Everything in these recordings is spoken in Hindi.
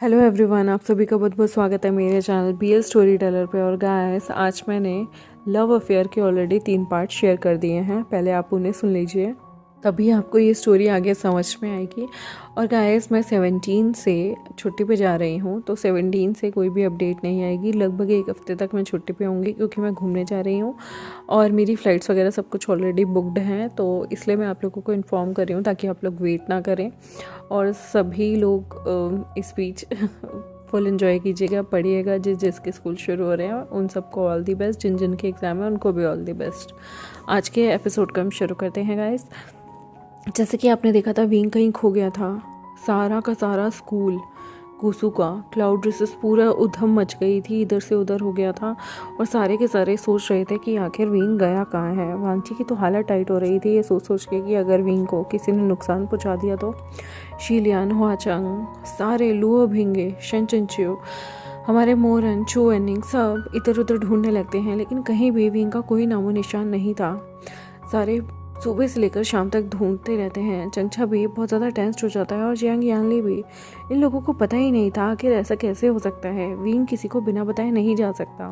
हेलो एवरीवन, आप सभी का बहुत बहुत स्वागत है मेरे चैनल BL स्टोरी टेलर पे। और गाइस, आज मैंने लव अफेयर के ऑलरेडी 3 पार्ट शेयर कर दिए हैं। पहले आप उन्हें सुन लीजिए, तभी आपको ये स्टोरी आगे समझ में आएगी। और गाइस, मैं 17 से छुट्टी पे जा रही हूँ, तो 17 से कोई भी अपडेट नहीं आएगी। लगभग 1 हफ्ते तक मैं छुट्टी पे होंगी, क्योंकि मैं घूमने जा रही हूँ और मेरी फ़्लाइट्स वगैरह सब कुछ ऑलरेडी बुकड हैं। तो इसलिए मैं आप लोगों को इन्फॉर्म कर रही हूँ, ताकि आप लोग वेट ना करें और सभी लोग इस बीच फुल एंजॉय कीजिएगा, पढ़िएगा। जिसके स्कूल शुरू हो रहे हैं उन सबको ऑल दी बेस्ट, जिन जिन के एग्ज़ाम है उनको भी ऑल दी बेस्ट। आज के एपिसोड का हम शुरू करते हैं गाइस। जैसे कि आपने देखा था, विंग कहीं खो गया था। सारा का सारा स्कूल, कुसू का क्लाउड रिसेस पूरा उधम मच गई थी, इधर से उधर हो गया था। और सारे के सारे सोच रहे थे कि आखिर विंग गया कहाँ है। वांगची की तो हालत टाइट हो रही थी ये सोच सोच के कि अगर विंग को किसी ने नुकसान पहुंचा दिया तो। शीलियान, हुआचंग, सारे लुओ भिंगे, शेंचनचियो, हमारे मोरन, चो एनिंग सब इधर उधर ढूंढने लगते हैं, लेकिन कहीं भी विंग का कोई नामो निशान नहीं था। सारे सुबह से लेकर शाम तक ढूंढते रहते हैं। चंगछा भी बहुत ज़्यादा टेंस्ड हो जाता है और जियांग यानली भी। इन लोगों को पता ही नहीं था आखिर ऐसा कैसे हो सकता है। विंग किसी को बिना बताए नहीं जा सकता।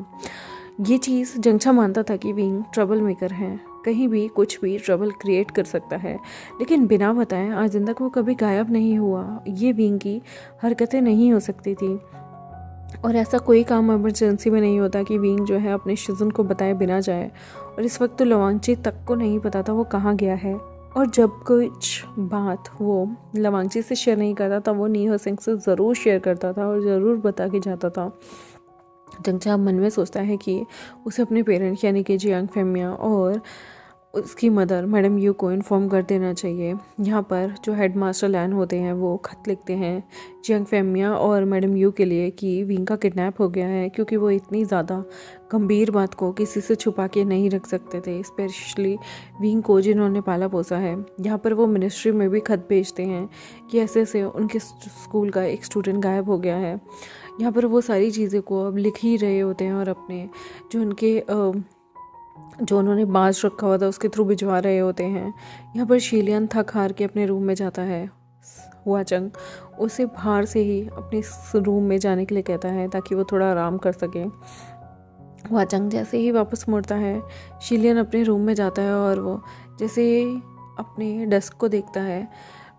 ये चीज़ जंगछा मानता था कि विंग ट्रबल मेकर है, कहीं भी कुछ भी ट्रबल क्रिएट कर सकता है, लेकिन बिना बताए आज दिन तक वो कभी गायब नहीं हुआ। ये विंग की हरकतें नहीं हो सकती थी। और ऐसा कोई काम इमरजेंसी में नहीं होता कि विंग जो है अपने शिजुन को बताए बिना जाए। और इस वक्त तो लवांगची तक को नहीं पता था वो कहाँ गया है। और जब कुछ बात वो लवांगची से शेयर नहीं करता था, वो नी होसिंग से ज़रूर शेयर करता था और ज़रूर बता के जाता था। जंगछा मन में सोचता है कि उसे अपने पेरेंट्स यानी कि जियांग फेमिया और उसकी मदर मैडम यू को इन्फॉर्म कर देना चाहिए। यहाँ पर जो हेड मास्टर लैन होते हैं वो खत लिखते हैं जियांग फेमिया और मैडम यू के लिए कि विंग का किडनैप हो गया है, क्योंकि वो इतनी ज़्यादा गंभीर बात को किसी से छुपा के नहीं रख सकते थे, स्पेशली विंग को जिन्होंने पाला पोसा है। यहाँ पर वो मिनिस्ट्री में भी खत भेजते हैं कि ऐसे ऐसे उनके स्कूल का एक स्टूडेंट गायब हो गया है। यहाँ पर वो सारी चीज़ें को अब लिख ही रहे होते हैं और अपने जो उन्होंने बाज रखा हुआ था उसके थ्रू भिजवा रहे होते हैं। यहाँ पर शीलियन थक हार के अपने रूम में जाता है। हुआचंग उसे बाहर से ही अपने रूम में जाने के लिए कहता है ताकि वो थोड़ा आराम कर सके। हुआचंग जैसे ही वापस मुड़ता है, शीलियन अपने रूम में जाता है और वो जैसे अपने डेस्क को देखता है,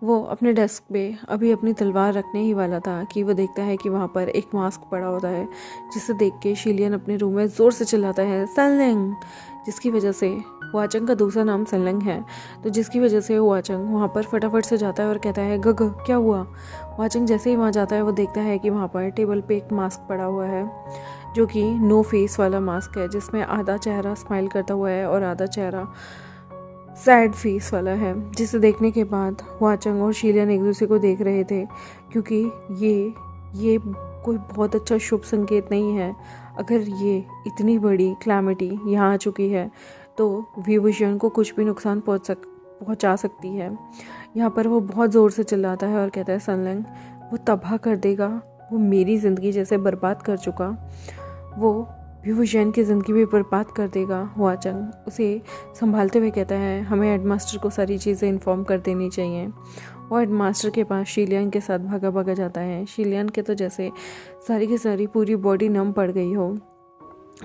वो अपने डेस्क पे अभी अपनी तलवार रखने ही वाला था कि वो देखता है कि वहाँ पर एक मास्क पड़ा होता है, जिसे देख के शीलियन अपने रूम में ज़ोर से चिल्लाता है सनलिंग, जिसकी वजह से हुआचंग का दूसरा नाम सनलिंग है। तो जिसकी वजह से हुआचंग वहाँ पर फटाफट से जाता है और कहता है गग क्या हुआ। हुआचंग जैसे ही वहाँ जाता है वो देखता है कि वहाँ पर टेबल पे एक मास्क पड़ा हुआ है, जो कि नो फेस वाला मास्क है, जिसमें आधा चेहरा स्माइल करता हुआ है और आधा चेहरा सैड फेस वाला है। जिसे देखने के बाद हुआचंग और शीलियन एक दूसरे को देख रहे थे, क्योंकि ये कोई बहुत अच्छा शुभ संकेत नहीं है। अगर ये इतनी बड़ी क्लैमिटी यहाँ आ चुकी है तो व्यूविजन को कुछ भी नुकसान पहुँचा सकती है। यहाँ पर वो बहुत ज़ोर से चिल्लाता है और कहता है सनलिंग वो तबाह कर देगा, वो मेरी ज़िंदगी जैसे बर्बाद कर चुका, वो व्यूविजन की ज़िंदगी भी बर्बाद कर देगा। हुआचंग उसे संभालते हुए कहता है हमें हेडमास्टर को सारी चीज़ें इन्फॉर्म कर देनी चाहिए। वो हेडमास्टर के पास शीलियन के साथ भागा भागा जाता है। शीलियन के तो जैसे सारी की सारी पूरी बॉडी नम पड़ गई हो।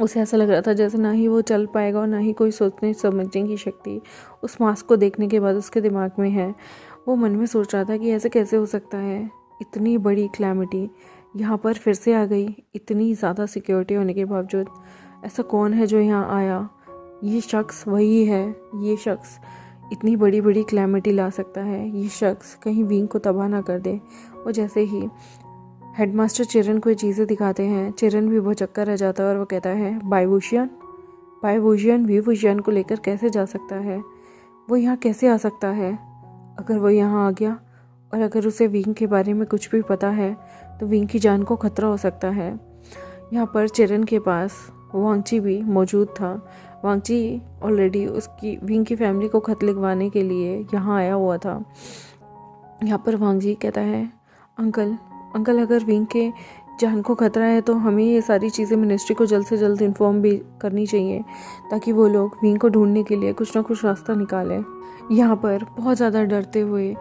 उसे ऐसा लग रहा था जैसे ना ही वो चल पाएगा और ना ही कोई सोचने समझने की शक्ति उस मास्क को देखने के बाद उसके दिमाग में है। वो मन में सोच रहा था कि ऐसे कैसे हो सकता है, इतनी बड़ी क्लैमिटी यहाँ पर फिर से आ गई, इतनी ज़्यादा सिक्योरिटी होने के बावजूद ऐसा कौन है जो यहाँ आया। ये शख्स वही है, ये शख्स इतनी बड़ी बड़ी क्लैमिटी ला सकता है, ये शख्स कहीं विंग को तबाह ना कर दे। और जैसे ही हेडमास्टर चिरन को ये चीज़ें दिखाते हैं, चिरन भी बहुत चक्कर रह जाता है और वो कहता है बाइवुशियन व्यूविजन को लेकर कैसे जा सकता है, वो यहाँ कैसे आ सकता है। अगर वो यहाँ आ गया और अगर उसे विंग के बारे में कुछ भी पता है तो विंग की जान को खतरा हो सकता है। यहाँ पर चिरन के पास वांगची भी मौजूद था। वांगची ऑलरेडी उसकी विंग की फैमिली को खत लिखवाने के लिए यहाँ आया हुआ था। यहाँ पर वांगची कहता है अंकल अगर विंग के जान को खतरा है तो हमें ये सारी चीज़ें मिनिस्ट्री को जल्द से जल्द इन्फॉर्म भी करनी चाहिए, ताकि वो लोग विंग को ढूंढने के लिए कुछ ना कुछ रास्ता निकालें। यहाँ पर बहुत ज़्यादा डरते हुए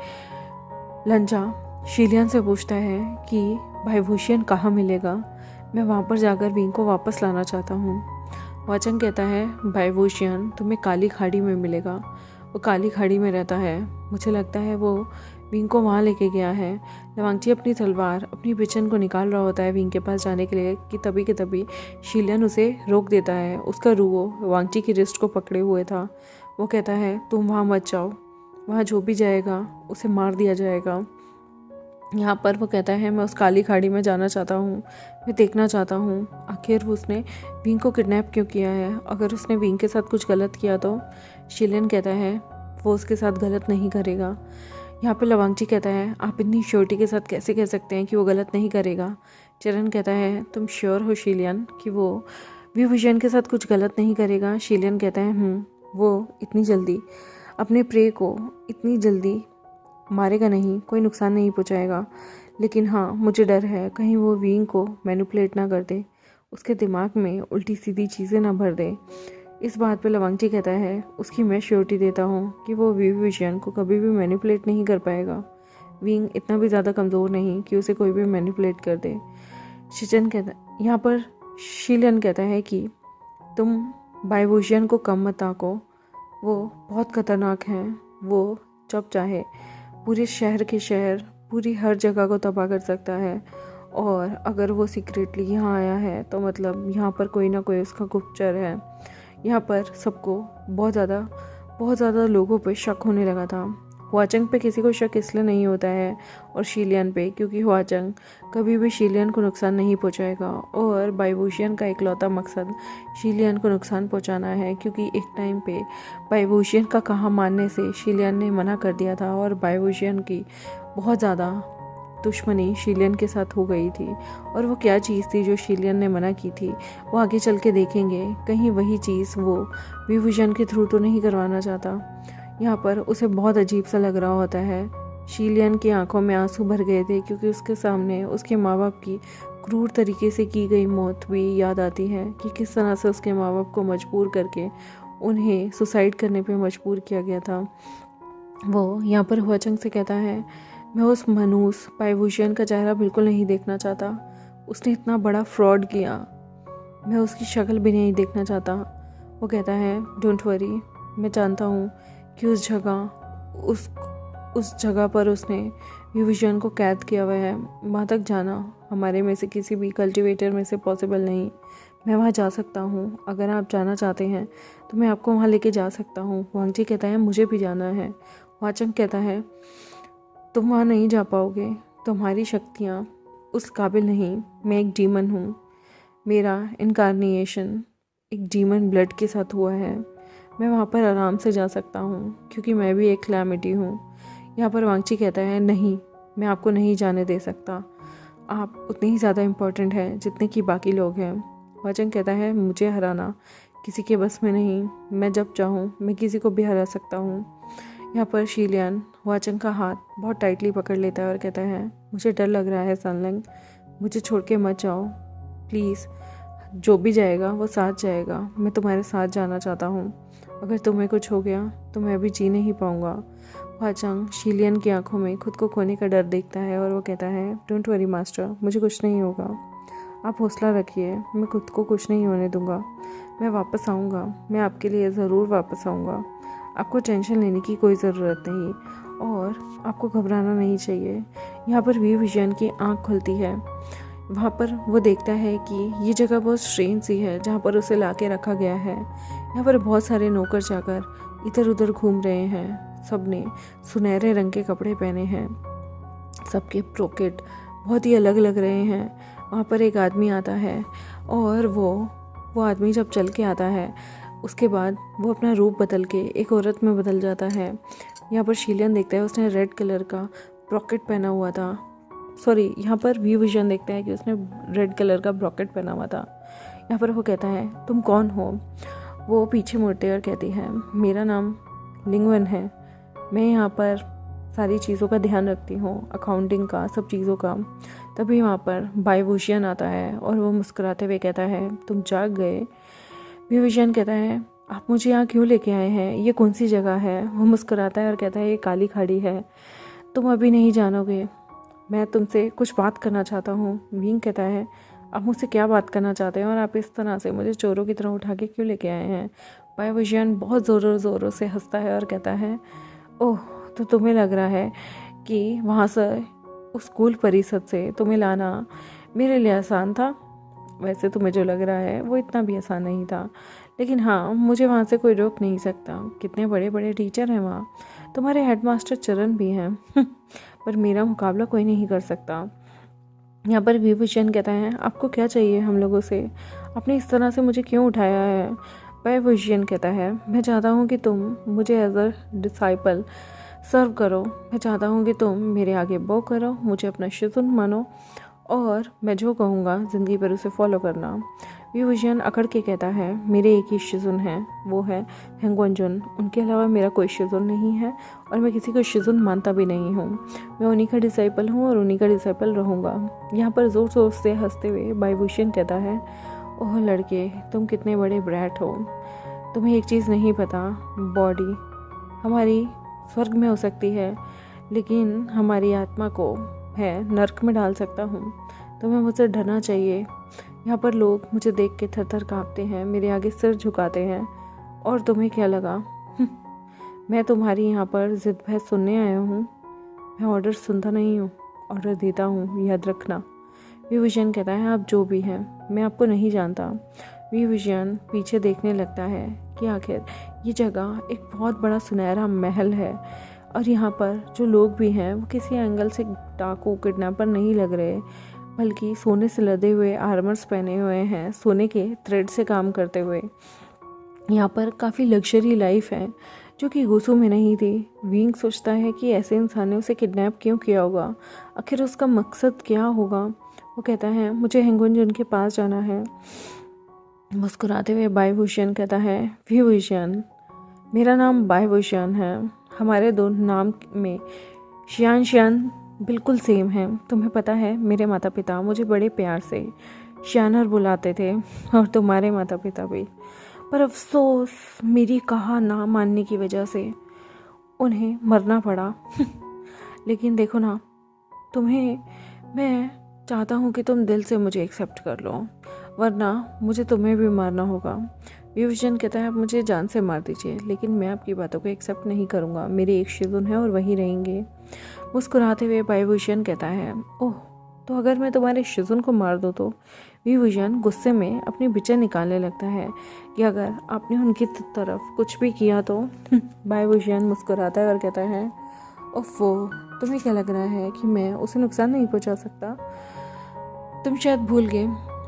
लंजा शीलियन से पूछता है कि भाई भूषण कहाँ मिलेगा? मैं वहाँ पर जाकर विंग को वापस लाना चाहता हूँ। वाचंग कहता है, भाई भूषण तुम्हें काली खाड़ी में मिलेगा। वो काली खाड़ी में रहता है। मुझे लगता है वो विंग को वहाँ लेके गया है। लवांगची अपनी तलवार अपनी बिचन को निकाल रहा होता है विंग के पास जाने के लिए कि तभी के तभी शीलियन उसे रोक देता है। उसका रूहो वांगची की रिस्ट को पकड़े हुए था। वो कहता है, तुम वहाँ मत जाओ, वहाँ जो भी जाएगा उसे मार दिया जाएगा। यहाँ पर वो कहता है, मैं उस काली खाड़ी में जाना चाहता हूँ, मैं देखना चाहता हूँ आखिर उसने विंग को किडनैप क्यों किया है। अगर उसने विंग के साथ कुछ गलत किया तो शीलियन कहता है वो उसके साथ गलत नहीं करेगा। यहाँ पे लवांगची कहता है, आप इतनी श्योरिटी के साथ कैसे कह सकते हैं कि वो गलत नहीं करेगा। चरण कहता है, तुम श्योर हो शीलियन कि वो विभूषण के साथ कुछ गलत नहीं करेगा? शीलियन कहता है, वो इतनी जल्दी अपने प्रे को इतनी जल्दी मारेगा नहीं, कोई नुकसान नहीं पहुंचाएगा। लेकिन हाँ, मुझे डर है कहीं वो विंग को मैनिपुलेट ना कर दे, उसके दिमाग में उल्टी सीधी चीज़ें ना भर दे। इस बात पे लवांगची कहता है, उसकी मैं श्योरिटी देता हूँ कि वो विभूषण को कभी भी मैनिपुलेट नहीं कर पाएगा। विंग इतना भी ज़्यादा कमज़ोर नहीं कि उसे कोई भी मैनिपुलेट कर दे। यहाँ पर शीलियन कहता है कि तुम विभूषण को कम मत आको, वो बहुत खतरनाक हैं। वो जब चाहे पूरे शहर के शहर पूरी हर जगह को तबाह कर सकता है। और अगर वो सीक्रेटली यहाँ आया है तो मतलब यहाँ पर कोई ना कोई उसका गुप्तचर है। यहाँ पर सबको बहुत ज़्यादा लोगों पे शक होने लगा था। हुआचंग पे किसी को शक इसलिए नहीं होता है और शीलियन पे क्योंकि हुआचंग कभी भी शीलियन को नुकसान नहीं पहुंचाएगा और विभूषण का इकलौता मकसद शीलियन को नुकसान पहुंचाना है। क्योंकि एक टाइम पे विभूषण का कहा मानने से शीलियन ने मना कर दिया था और विभूषण की बहुत ज़्यादा दुश्मनी शीलियन के साथ हो गई थी। और वो क्या चीज़ थी जो शीलियन ने मना की थी, वो आगे चल के देखेंगे। कहीं वही चीज़ वो विभूषण के थ्रू तो नहीं करवाना चाहता। यहाँ पर उसे बहुत अजीब सा लग रहा होता है। शीलियन की आंखों में आंसू भर गए थे क्योंकि उसके सामने उसके माँ बाप की क्रूर तरीके से की गई मौत भी याद आती है कि किस तरह से उसके माँ बाप को मजबूर करके उन्हें सुसाइड करने पे मजबूर किया गया था। वो यहाँ पर हुआचंग से कहता है, मैं उस मनूस विभूषण का चेहरा बिल्कुल नहीं देखना चाहता। उसने इतना बड़ा फ्रॉड किया, मैं उसकी शक्ल भी नहीं देखना चाहता। वो कहता है, डोंट वरी, मैं जानता हूँ कि उस जगह पर उसने विभूषण को कैद किया हुआ है। वहाँ तक जाना हमारे में से किसी भी कल्टिवेटर में से पॉसिबल नहीं। मैं वहाँ जा सकता हूँ, अगर आप जाना चाहते हैं तो मैं आपको वहाँ लेके जा सकता हूँ। वांगची कहता है, मुझे भी जाना है। वाचंग कहता है, तुम वहाँ नहीं जा पाओगे, तुम्हारी शक्तियाँ उस काबिल नहीं। मैं एक डीमन हूँ, मेरा इनकारनेशन एक डीमन ब्लड के साथ हुआ है। मैं वहाँ पर आराम से जा सकता हूँ क्योंकि मैं भी एक क्लैमिटी हूँ। यहाँ पर वांगची कहता है, नहीं, मैं आपको नहीं जाने दे सकता। आप उतने ही ज़्यादा इम्पोर्टेंट हैं जितने कि बाकी लोग हैं। वाचंग कहता है, मुझे हराना किसी के बस में नहीं। मैं जब चाहूँ मैं किसी को भी हरा सकता हूँ। यहाँ पर शीलियन वाचंग का हाथ बहुत टाइटली पकड़ लेता है और कहता है, मुझे डर लग रहा है सनलंग, मुझे छोड़ के मत जाओ प्लीज़। जो भी जाएगा वो साथ जाएगा, मैं तुम्हारे साथ जाना चाहता हूँ। अगर तुम्हें कुछ हो गया तो मैं भी जी नहीं पाऊँगा। वाचंग शीलियन की आंखों में खुद को खोने का डर देखता है और वो कहता है, डोंट वरी मास्टर, मुझे कुछ नहीं होगा, आप हौसला रखिए, मैं खुद को कुछ नहीं होने दूंगा। मैं वापस आऊँगा, मैं आपके लिए ज़रूर वापस आऊँगा। आपको टेंशन लेने की कोई ज़रूरत नहीं और आपको घबराना नहीं चाहिए। यहाँ पर विभूषण की आँख खुलती है। वहाँ पर वो देखता है कि ये जगह बहुत स्ट्रेंज सी है जहाँ पर उसे ला के रखा गया है। यहाँ पर बहुत सारे नौकर चाकर इधर उधर घूम रहे हैं। सब ने सुनहरे रंग के कपड़े पहने हैं, सबके ब्रोकेट बहुत ही अलग लग रहे हैं। वहाँ पर एक आदमी आता है और वो आदमी जब चल के आता है उसके बाद वो अपना रूप बदल के एक औरत में बदल जाता है। यहाँ पर शीलियन देखता है उसने रेड कलर का ब्रॉकेट पहना हुआ था। यहाँ पर विभूषण देखता है कि उसने रेड कलर का ब्रॉकेट पहना हुआ था। यहाँ पर वो कहता है, तुम कौन हो? वो पीछे मुड़ते और कहती है, मेरा नाम लिंगवन है, मैं यहाँ पर सारी चीज़ों का ध्यान रखती हूँ, अकाउंटिंग का, सब चीज़ों का। तभी वहाँ पर विभूषण आता है और वो मुस्कुराते हुए कहता है, तुम जाग गए? विभूषण कहता है, आप मुझे यहाँ क्यों लेके आए हैं? ये कौन सी जगह है? वो मुस्कुराता है और कहता है, ये काली खाड़ी है, तुम अभी नहीं जानोगे। मैं तुमसे कुछ बात करना चाहता हूँ। विंग कहता है आप मुझसे क्या बात करना चाहते हैं और आप इस तरह से मुझे चोरों की तरह उठा के क्यों लेके आए हैं। बाईवुशियन बहुत ज़ोरों ज़ोरों से हंसता है और कहता है ओह, तो तुम्हें लग रहा है कि वहाँ से उस स्कूल परिषद से तुम्हें लाना मेरे लिए आसान था। वैसे तुम्हें जो लग रहा है वो इतना भी आसान नहीं था, लेकिन हाँ, मुझे वहाँ से कोई रोक नहीं सकता। कितने बड़े बड़े टीचर हैं वहाँ, तुम्हारे हेडमास्टर चरण भी हैं पर मेरा मुकाबला कोई नहीं कर सकता। यहाँ पर विभूषण कहता है आपको क्या चाहिए हम लोगों से, आपने इस तरह से मुझे क्यों उठाया है। विभूषण कहता है मैं चाहता हूँ कि तुम मुझे एज अ डिसाइपल सर्व करो। मैं चाहता हूँ कि तुम मेरे आगे बो करो, मुझे अपना शिजुन मानो और मैं जो कहूँगा ज़िंदगी भर उसे फॉलो करना। विभूषण अकड़ के कहता है मेरे एक ही शिजुन है, वो है हेंगवनजुन। उनके अलावा मेरा कोई शिजुन नहीं है और मैं किसी को शिजुन मानता भी नहीं हूँ। मैं उन्हीं का डिसाइपल हूँ और उन्हीं का डिसाइपल रहूँगा। यहाँ पर ज़ोर ज़ोर से हंसते हुए विभूषण कहता है ओह लड़के, तुम कितने बड़े ब्रैट हो। तुम्हें एक चीज़ नहीं पता, बॉडी हमारी स्वर्ग में हो सकती है लेकिन हमारी आत्मा को है नर्क में डाल सकता हूँ। तुम्हें मुझसे डरना चाहिए। यहाँ पर लोग मुझे देख के थर थर काँपते हैं, मेरे आगे सिर झुकाते हैं। और तुम्हें क्या लगा मैं तुम्हारी यहाँ पर जिद बहस सुनने आया हूँ। मैं ऑर्डर सुनता नहीं हूँ, ऑर्डर देता हूँ, याद रखना। विभूषण कहता है आप जो भी हैं, मैं आपको नहीं जानता। विभूषण पीछे देखने लगता है कि आखिर ये जगह एक बहुत बड़ा सुनहरा महल है और यहाँ पर जो लोग भी हैं वो किसी एंगल से डाकू किडनैपर नहीं लग रहे, बल्कि सोने से लदे हुए आर्मर्स पहने हुए हैं, सोने के थ्रेड से काम करते हुए। यहाँ पर काफ़ी लग्जरी लाइफ है जो कि गुस्सों में नहीं थी। विंग सोचता है कि ऐसे इंसान ने उसे किडनैप क्यों किया होगा, आखिर उसका मकसद क्या होगा। वो कहता है मुझे हेंगवनजुन के पास जाना है। मुस्कुराते हुए बाईवुशियन कहता है विभूषण, मेरा नाम बाईवुशियन है, हमारे दो नाम में शियान शियान बिल्कुल सेम है। तुम्हें पता है मेरे माता पिता मुझे बड़े प्यार से शियानर बुलाते थे और तुम्हारे माता पिता भी, पर अफसोस मेरी कहा ना मानने की वजह से उन्हें मरना पड़ा लेकिन देखो ना, मैं चाहता हूँ कि तुम दिल से मुझे एक्सेप्ट कर लो, वरना मुझे तुम्हें भी मारना होगा। विभूषण कहता है आप मुझे जान से मार दीजिए, लेकिन मैं आपकी बातों को एक्सेप्ट नहीं करूँगा। मेरे एक शिजुन है और वहीं रहेंगे। मुस्कुराते हुए विभूषण कहता है ओह, तो अगर मैं तुम्हारे शिजुन को मार दूँ तो। विभूषण गुस्से में अपनी बिचन निकालने लगता है कि अगर आपने उनकी तरफ कुछ भी किया तो। विभूषण मुस्कुराता है और कहता है ओफो, तुम्हें क्या लग रहा है कि मैं उसे नुकसान नहीं पहुंचा सकता। तुम शायद भूल गए,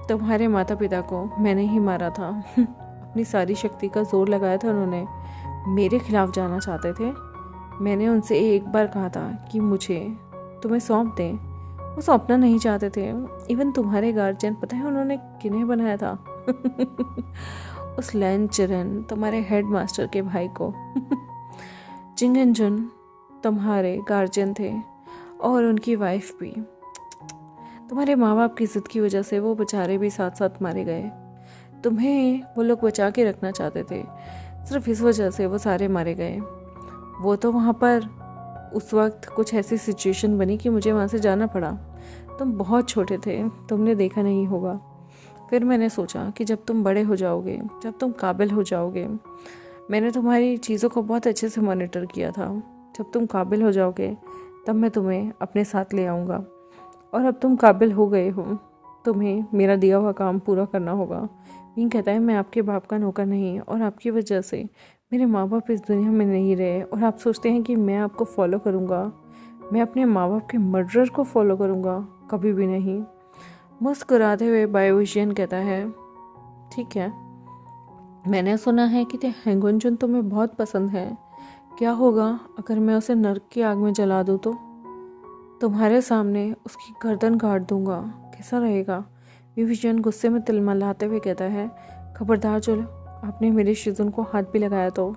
तुम्हारे माता पिता को मैंने ही मारा था अपनी सारी शक्ति का जोर लगाया था। उन्होंने मेरे खिलाफ जाना चाहते थे। मैंने उनसे एक बार कहा था कि मुझे तुम्हें सौंप दें, वो सौंपना नहीं चाहते थे। इवन तुम्हारे गार्जियन, पता है उन्होंने किन्हें बनाया था उस लैन चरण, तुम्हारे हेड मास्टर के भाई को चिंगनजुन तुम्हारे गार्जियन थे और उनकी वाइफ भी। तुम्हारे माँ बाप की जिद की वजह से वो बेचारे भी साथ साथ मारे गए। तुम्हें वो लोग बचा के रखना चाहते थे, सिर्फ इस वजह से वो सारे मारे गए। वो तो वहाँ पर उस वक्त कुछ ऐसी सिचुएशन बनी कि मुझे वहाँ से जाना पड़ा। तुम बहुत छोटे थे, तुमने देखा नहीं होगा। फिर मैंने सोचा कि जब तुम बड़े हो जाओगे, जब तुम काबिल हो जाओगे, मैंने तुम्हारी चीज़ों को बहुत अच्छे से मॉनिटर किया था। जब तुम काबिल हो जाओगे तब मैं तुम्हें अपने साथ ले आऊँगा। और अब तुम काबिल हो गए हो, तुम्हें मेरा दिया हुआ काम पूरा करना होगा। विंग कहता है मैं आपके बाप का नौकर नहीं, और आपकी वजह से मेरे माँ बाप इस दुनिया में नहीं रहे और आप सोचते हैं कि मैं आपको फॉलो करूँगा। मैं अपने माँ बाप के मर्डरर को फॉलो करूँगा? कभी भी नहीं। मुस्कुराते हुए बाईवुशियन कहता है ठीक है, मैंने सुना है कि हेंगवनजुन तुम्हें बहुत पसंद है। क्या होगा अगर मैं उसे नर्क की आग में जला दूँ तो? तुम्हारे सामने उसकी गर्दन काट दूंगा, कैसा रहेगा? विभूषण गुस्से में तिलमिलाते हुए कहता है खबरदार चलो, आपने मेरे शिजुन को हाथ भी लगाया तो।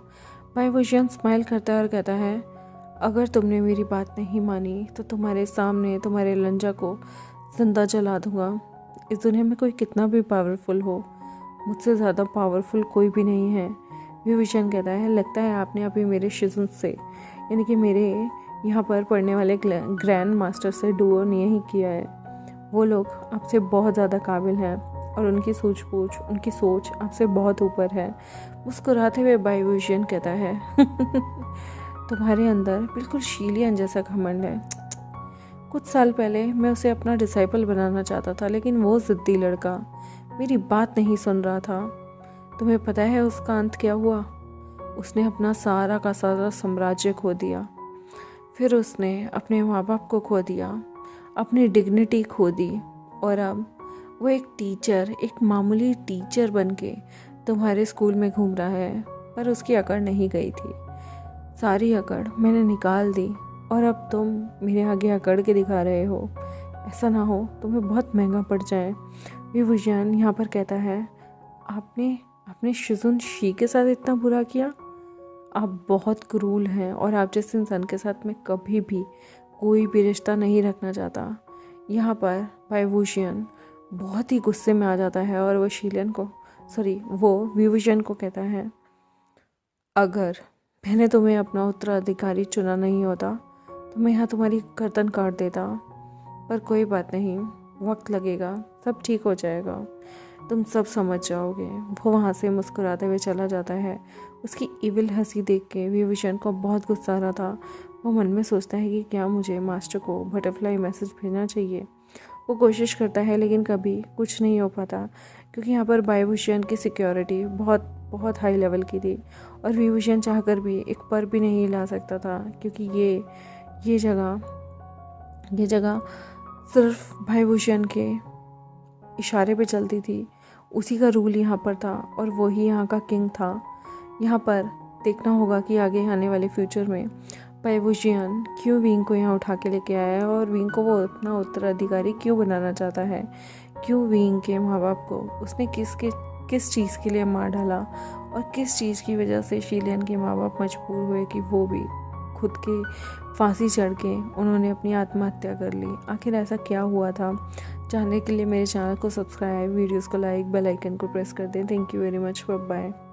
विभूषण स्माइल करता है और कहता है अगर तुमने मेरी बात नहीं मानी तो तुम्हारे सामने तुम्हारे लंजा को जिंदा जला दूंगा। इस दुनिया में कोई कितना भी पावरफुल हो, मुझसे ज़्यादा पावरफुल कोई भी नहीं है। विभूषण कहता है लगता है आपने अभी मेरे शिजुन से, यानी कि मेरे यहाँ पर पढ़ने वाले ग्रैंड मास्टर से डुओ नहीं किया है। वो लोग आपसे बहुत ज़्यादा काबिल हैं और उनकी सूझबूझ, उनकी सोच आपसे बहुत ऊपर है। मुस्कुराते हुए बाइवोशियन कहता है तुम्हारे अंदर बिल्कुल शीलियन जैसा घमंड है। कुछ साल पहले मैं उसे अपना डिसाइपल बनाना चाहता था, लेकिन वो ज़िद्दी लड़का मेरी बात नहीं सुन रहा था। तुम्हें पता है उसका अंत क्या हुआ? उसने अपना सारा का सारा साम्राज्य खो दिया। फिर उसने अपने माँ बाप को खो दिया, अपनी डिग्निटी खो दी, और अब वो एक टीचर, एक मामूली टीचर बनके तुम्हारे स्कूल में घूम रहा है। पर उसकी अकड़ नहीं गई थी। सारी अकड़ मैंने निकाल दी और अब तुम मेरे आगे अकड़ के दिखा रहे हो। ऐसा ना हो तुम्हें बहुत महंगा पड़ जाए। विवुजियान यहाँ पर कहता है, आपने शिजुन शी के साथ इतना बुरा किया? आप बहुत क्रूल हैं और आप जैसे इंसान के साथ मैं कभी भी कोई भी रिश्ता नहीं रखना चाहता। यहाँ पर बाइवुजियन बहुत ही गुस्से में आ जाता है और वो विवुजियन को कहता है, अगर मैंने तुम्हें अपना उत्तराधिकारी चुना नहीं होता तो मैं यहाँ तुम्हारी गर्दन काट देता। पर कोई बात नहीं, वक्त लगेगा, सब ठीक हो जाएगा, तुम सब समझ जाओगे। वो वहाँ से मुस्कुराते हुए चला जाता है। उसकी इविल हंसी देख के विभूषण को बहुत गुस्सा आ रहा था। वो मन में सोचता है कि क्या मुझे मास्टर को बटरफ्लाई मैसेज भेजना चाहिए। वो कोशिश करता है लेकिन कभी कुछ नहीं हो पाता, क्योंकि यहाँ पर बाइवुशियन की सिक्योरिटी बहुत बहुत हाई लेवल की थी और विभूषण चाहकर भी एक पर भी नहीं हिला सकता था, क्योंकि ये जगह सिर्फ बाइवुशियन के इशारे पे चलती थी। उसी का रूल यहाँ पर था और वही यहाँ का किंग था। यहाँ पर देखना होगा कि आगे आने वाले फ्यूचर में बाइवुशियन क्यों विंग को यहाँ उठा के लेके आया है और विंग को वो अपना उत्तराधिकारी क्यों बनाना चाहता है। क्यों विंग के माँ बाप को उसने किस चीज़ के लिए मार डाला और किस चीज़ की वजह से शीलियन के माँ बाप मजबूर हुए कि वो भी खुद के फांसी चढ़ के उन्होंने अपनी आत्महत्या कर ली। आखिर ऐसा क्या हुआ था, जानने के लिए मेरे चैनल को सब्सक्राइब, वीडियोस को लाइक, बेल आइकन को प्रेस कर दें। Thank you very much, bye bye.